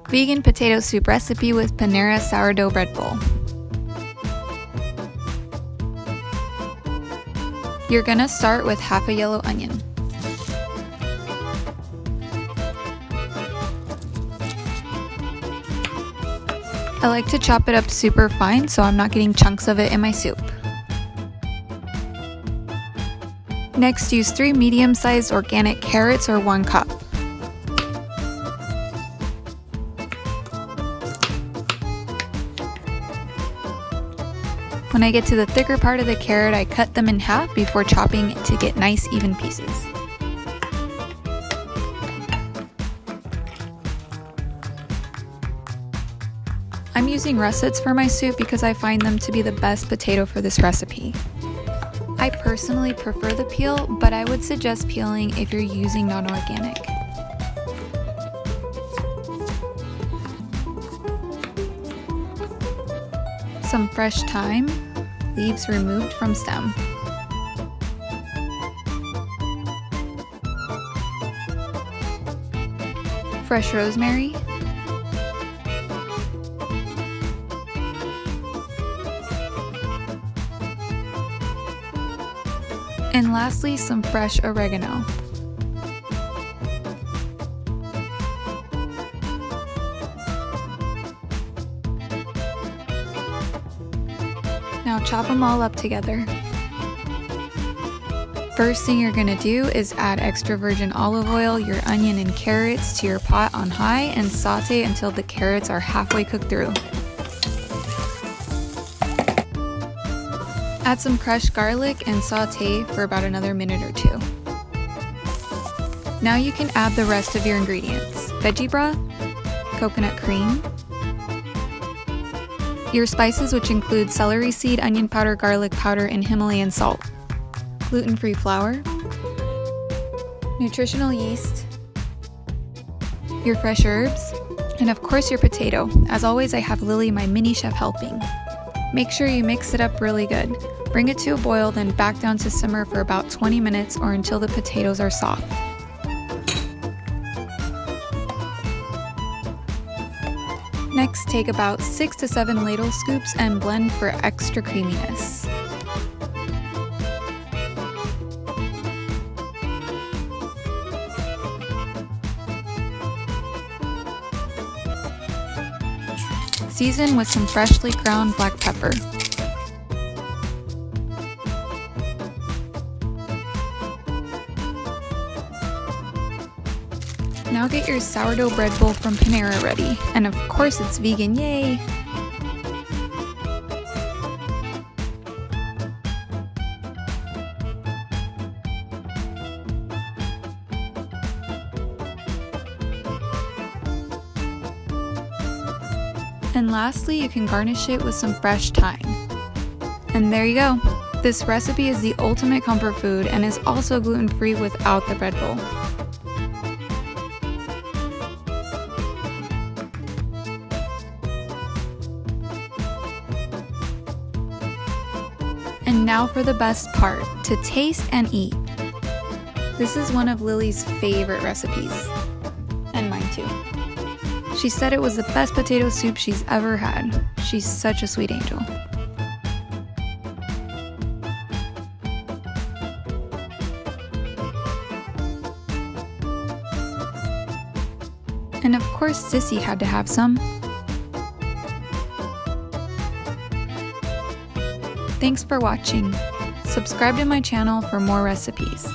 Vegan potato soup recipe with Panera sourdough bread bowl. You're gonna start with half a yellow onion. I like to chop it up super fine so I'm not getting chunks of it in my soup. Next, use 3 medium-sized organic carrots or 1 cup. When I get to the thicker part of the carrot, I cut them in half before chopping to get nice even pieces. I'm using russets for my soup because I find them to be the best potato for this recipe. I personally prefer the peel, but I would suggest peeling if you're using non-organic. Some fresh thyme, leaves removed from stem. Fresh rosemary. And lastly, some fresh oregano. Now chop them all up together. First thing you're gonna do is add extra virgin olive oil, your onion and carrots to your pot on high and saute until the carrots are halfway cooked through. Add some crushed garlic and saute for about another minute or 2. Now you can add the rest of your ingredients: veggie broth, coconut cream, your spices, which include celery seed, onion powder, garlic powder, and Himalayan salt, gluten-free flour, nutritional yeast, your fresh herbs, and of course your potato. As always, I have Lily, my mini chef, helping. Make sure you mix it up really good. Bring it to a boil, then back down to simmer for about 20 minutes or until the potatoes are soft. Next, take about 6 to 7 ladle scoops and blend for extra creaminess. Season with some freshly ground black pepper. Now get your sourdough bread bowl from Panera ready, and of course it's vegan, yay! And lastly, you can garnish it with some fresh thyme. And there you go! This recipe is the ultimate comfort food and is also gluten-free without the bread bowl. And now for the best part, to taste and eat. This is one of Lily's favorite recipes, and mine too. She said it was the best potato soup she's ever had. She's such a sweet angel. And of course, Sissy had to have some. Thanks for watching. Subscribe to my channel for more recipes.